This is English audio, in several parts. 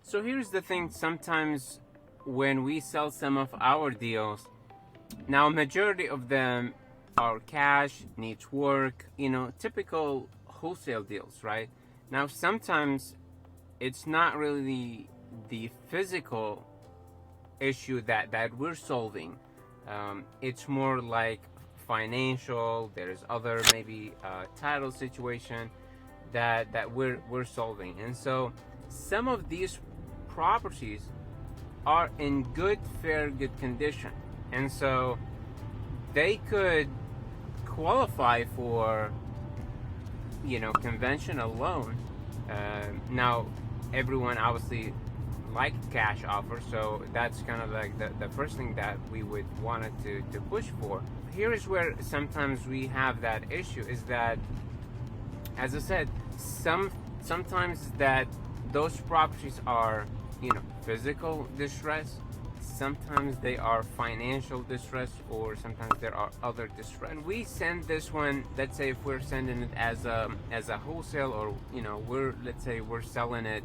So here's the thing, sometimes when we sell some of our deals, now majority of them are cash, needs work, typical wholesale deals, right? Now sometimes it's not really the physical issue that we're solving. It's more like financial. There's other maybe title situation that we're solving, and so some of these properties are in good condition, and so they could qualify for conventional loan. Now everyone obviously like cash offer, so that's kind of like the first thing that we would wanted to push for. Here is where sometimes we have that issue, is that, as I said, sometimes that those properties are physical distress, sometimes they are financial distress, or sometimes there are other distress. And we send this one, let's say if we're sending it as a wholesale, or let's say we're selling it,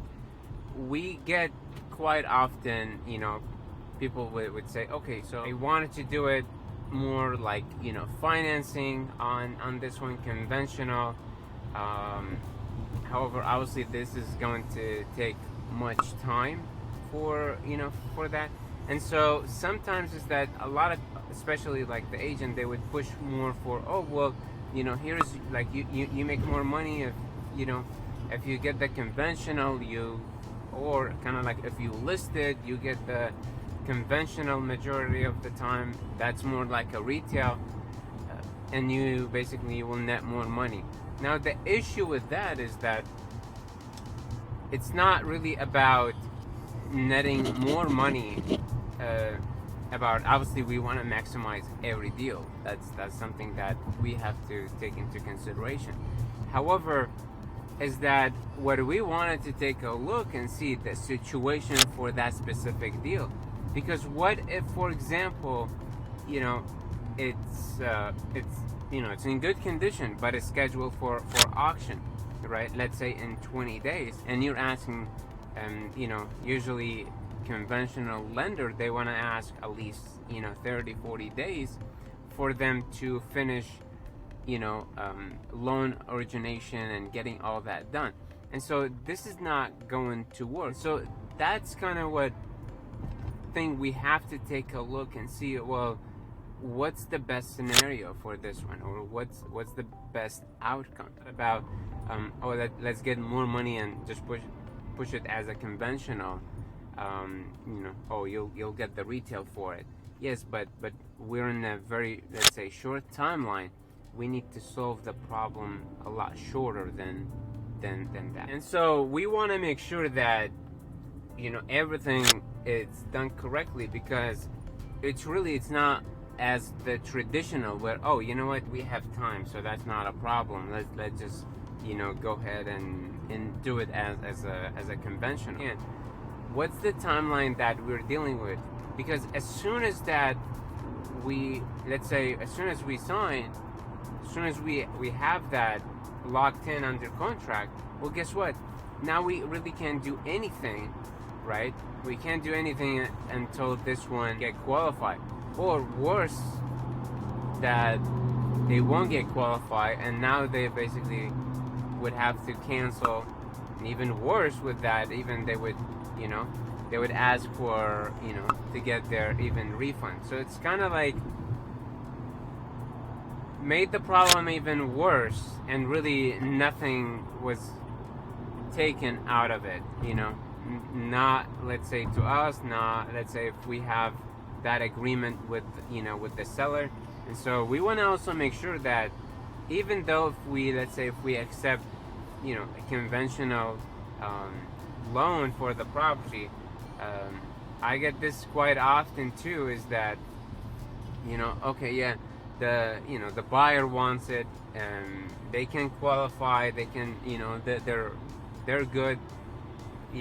we get quite often people would say, okay, so I wanted to do it more like financing on this one, conventional. However, obviously this is going to take much time for that. And so sometimes is that a lot of, especially like the agent, they would push more for, oh well, here's like you make more money if you get the conventional, or kind of like if you list it, you get the conventional majority of the time. That's more like a retail, and you will net more money. Now the issue with that is that it's not really about netting more money. About, obviously we want to maximize every deal. That's something that we have to take into consideration. However, is that what we wanted to take a look and see the situation for that specific deal. Because what if, for example, it's it's in good condition, but it's scheduled for auction, right? Let's say in 20 days, and you're asking, usually conventional lender, they want to ask at least 30-40 days for them to finish loan origination and getting all that done. And so this is not going to work. So that's kind of what thing we have to take a look and see, well, what's the best scenario for this one, or what's the best outcome about let's get more money and just push it as a conventional. You'll get the retail for it. Yes, but we're in a very, let's say, short timeline. We need to solve the problem a lot shorter than that. And so we want to make sure that everything is done correctly, because it's not as the traditional where, oh, you know what, we have time, so that's not a problem. Let's just go ahead and do it as a conventional. And what's the timeline that we're dealing with? Because as soon as that as soon as we sign, as soon as we have that locked in under contract, well, guess what? Now we really can't do anything, right? We can't do anything until this one get qualified. Or worse, that they won't get qualified, and now they basically would have to cancel. And even worse with that, even they would ask for to get their even refund. So it's kind of like made the problem even worse, and really nothing was taken out of it. Not, let's say, to us, not, let's say, if we have that agreement with the seller. And so we want to also make sure that even though if we accept a conventional loan for the property, I get this quite often too, is that okay, yeah, the buyer wants it, and they can qualify, they can they're good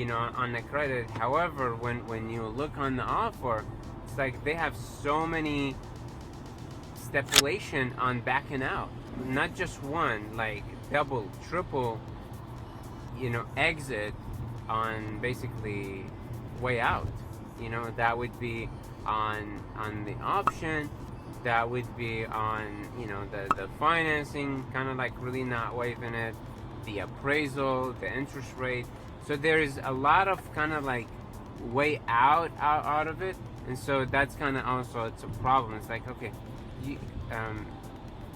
on the credit. However, when you look on the offer, it's like they have so many stipulation on backing out, not just one, like double, triple exit on basically way out. That would be on the option, that would be on the financing, kind of like really not waiving it, the appraisal, the interest rate. So there is a lot of kind of like way out of it. And so that's kind of also, it's a problem. It's like, okay, you,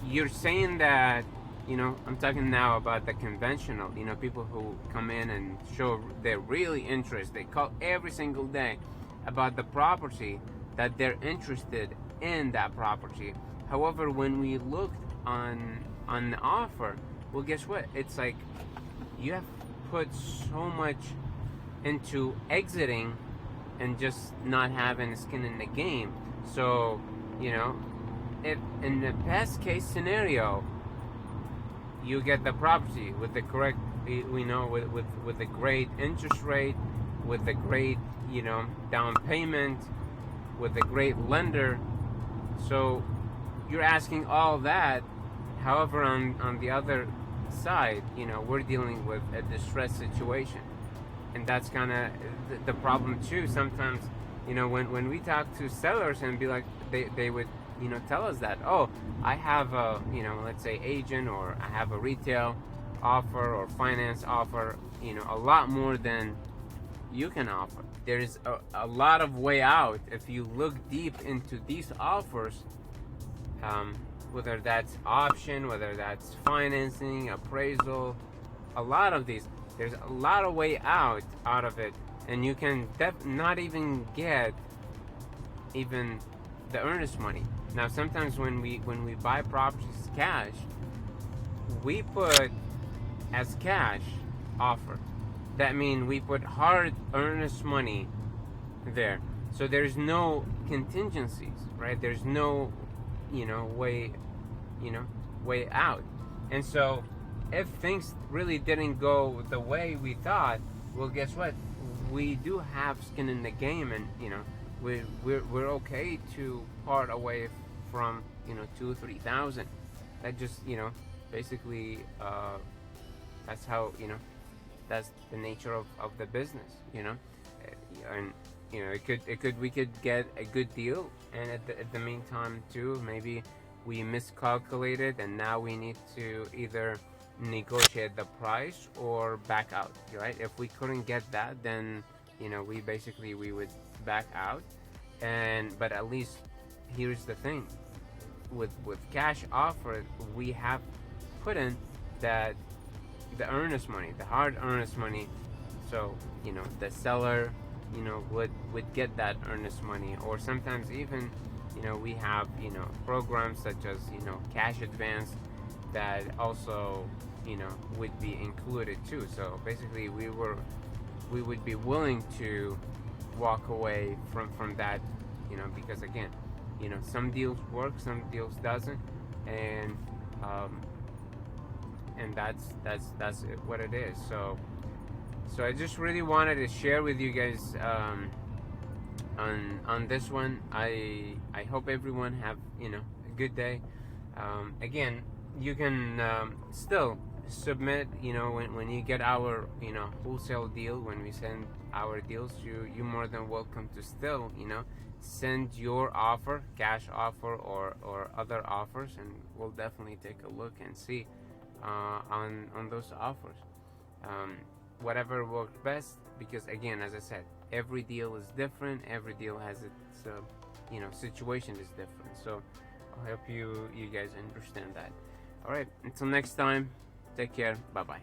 you're saying that, I'm talking now about the conventional, people who come in and show they're really interested. They call every single day about the property, that they're interested in that property. However, when we looked on the offer, well, guess what? It's like you have put so much into exiting and just not having skin in the game. So, if in the best case scenario, you get the property with the correct, with the great interest rate, with the great, down payment, with the great lender. So you're asking all that. However, on the other side, we're dealing with a distressed situation. And that's kind of the problem too. Sometimes, when we talk to sellers and be like, they would, tell us that, oh, I have a, let's say agent, or I have a retail offer or finance offer, a lot more than you can offer. There's a lot of way out if you look deep into these offers, whether that's option, whether that's financing, appraisal, a lot of these. There's a lot of way out of it, and you can not even get even the earnest money. Now, sometimes when we buy properties cash, we put as cash offer. That means we put hard earnest money there. So there's no contingencies, right? There's no, way, way out. And so if things really didn't go the way we thought, well, guess what? We do have skin in the game, and we're okay to part away from 2,000-3,000. That just basically that's how that's the nature of the business, and we could get a good deal, and at the meantime too, maybe we miscalculated, and now we need to either negotiate the price or back out, right? If we couldn't get that, then we would back out. But at least here's the thing, with cash offer, we have put in that the earnest money, the hard earnest money. So the seller would get that earnest money, or sometimes even we have programs such as cash advance that also would be included too. So basically we would be willing to walk away from that, because again, some deals work, some deals doesn't, and that's what it is. So I just really wanted to share with you guys on this one. I hope everyone have a good day. Again, you can still submit, when you get our wholesale deal, when we send our deals, you more than welcome to still send your offer, cash offer, or other offers, and we'll definitely take a look and see on those offers, whatever works best, because again, as I said, every deal is different, every deal has its situation is different. So I hope you guys understand that. All right, until next time, take care, bye bye.